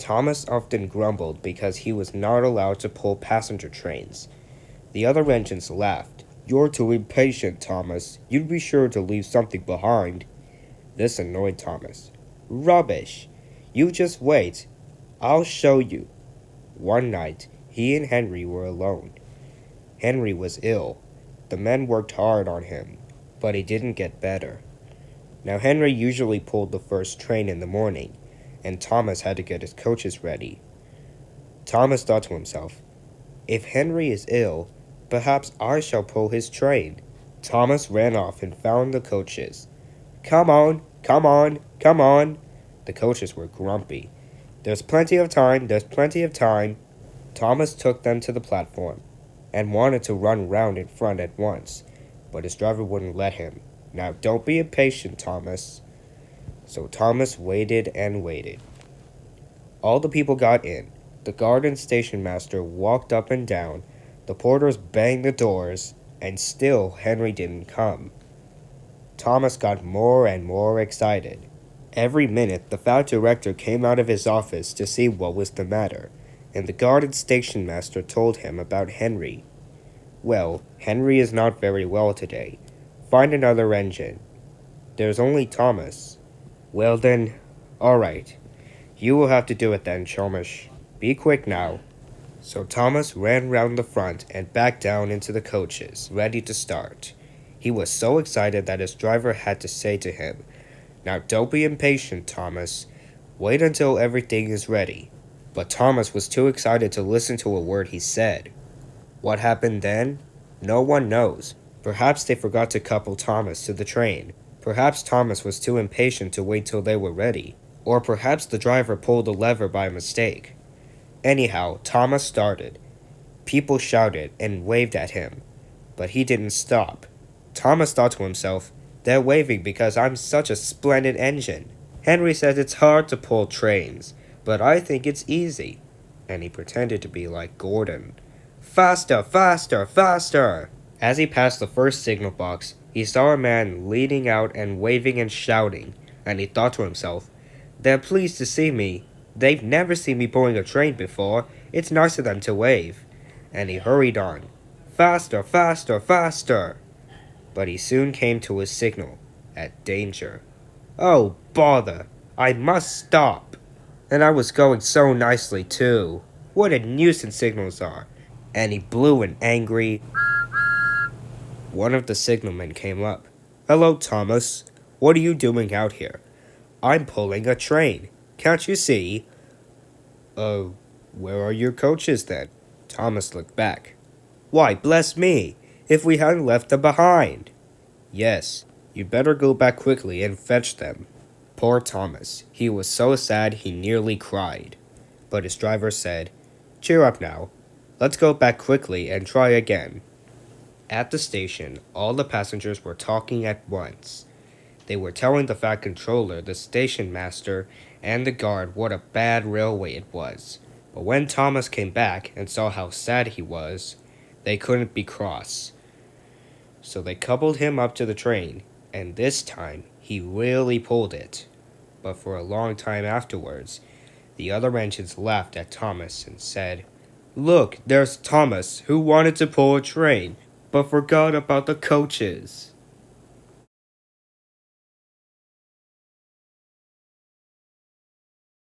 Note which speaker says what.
Speaker 1: Thomas often grumbled because he was not allowed to pull passenger trains. The other engines laughed. "You're too impatient, Thomas. You'd be sure to leave something behind." This annoyed Thomas. "Rubbish! You just wait. I'll show you." One night, he and Henry were alone. Henry was ill. The men worked hard on him, but he didn't get better. Now Henry usually pulled the first train in the morning, and Thomas had to get his coaches ready. Thomas thought to himself, "If Henry is ill, perhaps I shall pull his train." Thomas ran off and found the coaches. "Come on, come on, come on." The coaches were grumpy. "There's plenty of time, there's plenty of time." Thomas took them to the platform and wanted to run round in front at once, but his driver wouldn't let him. "Now don't be impatient, Thomas." So Thomas waited and waited. All the people got in. The guard and station master walked up and down. The porters banged the doors, and still Henry didn't come. Thomas got more and more excited. Every minute, the fat director came out of his office to see what was the matter, and the guard and station master told him about Henry. "Well, Henry is not very well today. Find another engine. There's only Thomas." "Well then, all right. You will have to do it then, Chumish. Be quick now." So Thomas ran round the front and back down into the coaches, ready to start. He was so excited that his driver had to say to him, "Now don't be impatient, Thomas. Wait until everything is ready." But Thomas was too excited to listen to a word he said. What happened then? No one knows. Perhaps they forgot to couple Thomas to the train. Perhaps Thomas was too impatient to wait till they were ready. Or perhaps the driver pulled the lever by mistake. Anyhow, Thomas started. People shouted and waved at him, but he didn't stop. Thomas thought to himself, "They're waving because I'm such a splendid engine. Henry says it's hard to pull trains, but I think it's easy." And he pretended to be like Gordon. "Faster, faster, faster!" As he passed the first signal box, he saw a man leading out and waving and shouting, and he thought to himself, "They're pleased to see me. They've never seen me pulling a train before. It's nice of them to wave." And he hurried on. Faster, faster, faster! But he soon came to his signal, at danger. "Oh, bother! I must stop!" And I was going so nicely, too. What a nuisance signals are! And he blew an angry... One of the signalmen came up. "Hello, Thomas. What are you doing out here?" "I'm pulling a train. Can't you see?" Where are your coaches then?" Thomas looked back. "Why, bless me, if we hadn't left them behind." "Yes, you'd better go back quickly and fetch them." Poor Thomas, he was so sad he nearly cried. But his driver said, "Cheer up now. Let's go back quickly and try again." At the station, all the passengers were talking at once. They were telling the fat controller, the station master, and the guard what a bad railway it was. But when Thomas came back and saw how sad he was, they couldn't be cross. So they coupled him up to the train, and this time he really pulled it. But for a long time afterwards, the other engines laughed at Thomas and said, "Look, there's Thomas, who wanted to pull a train, but forgot about the coaches."